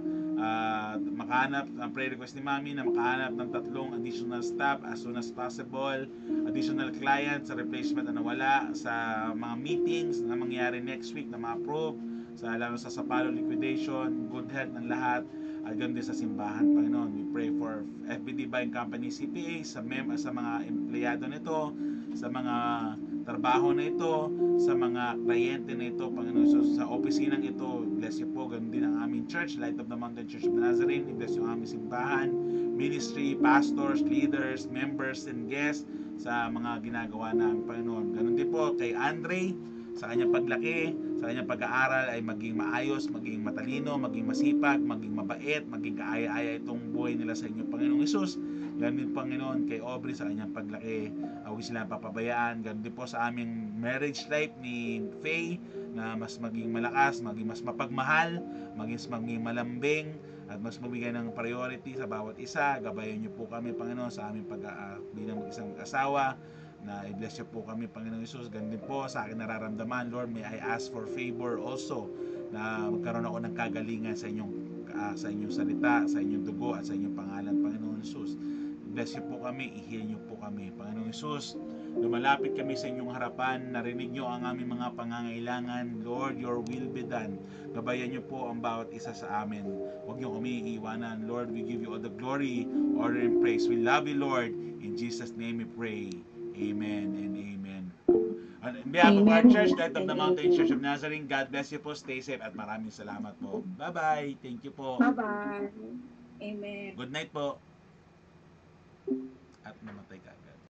makahanap, ang prayer request ni Mami na makahanap ng 3 additional staff as soon as possible, additional clients sa replacement na nawala, sa mga meetings na mangyari next week na ma-approve, lalo sa Sapalo liquidation, good health ng lahat, at ganoon din sa simbahan, Panginoon. We pray for FBD Buying Company CPA, sa mga empleyado nito, sa mga trabaho na ito, sa mga kliyente na ito, Panginoon Jesus, sa opisinang ito, bless you po. Ganun din ang aming church, Light of the Mountain Church of the Nazarene, bless yung aming simbahan, ministry, pastors, leaders, members, and guests, sa mga ginagawa namin, Panginoon. Ganun din po kay Andre, sa kanyang paglaki, sa kanyang pag-aaral ay maging maayos, maging matalino, maging masipag, maging mabait, maging kaaya-aya itong buhay nila sa inyo, Panginoong Hesus. Ganun din, Panginoon, kay Aubrey sa kanyang paglaki, huwag sila papabayaan. Ganun din po sa aming marriage life ni Faye, na mas maging malakas, maging mas mapagmahal, maging malambing, at mas mabigay ng priority sa bawat isa. Gabayan niyo po kami, Panginoon, sa aming bilang mag-isang asawa, na i-bless niyo po kami, Panginoon Jesus. Ganun din po sa akin nararamdaman, Lord, may I ask for favor also, na magkaroon ako ng kagalingan sa inyong salita, sa inyong dugo, at sa inyong pangalan, Panginoon Jesus. Bless niyo po kami, i-heal niyo po kami, Panginoon Jesus. Lumalapit kami sa inyong harapan, narinig niyo ang aming mga pangangailangan. Lord, your will be done. Gabayan niyo po ang bawat isa sa amin. Huwag niyo kami iiwanan. Lord, we give you all the glory, honor, and praise. We love you, Lord. In Jesus' name we pray. Amen and amen. On behalf of our church, Light of the Mountain Church of Nazarene, God bless you po. Stay safe at maraming salamat po. Bye-bye. Thank you po. Bye-bye. Amen. Good night po. At namatay ka agad.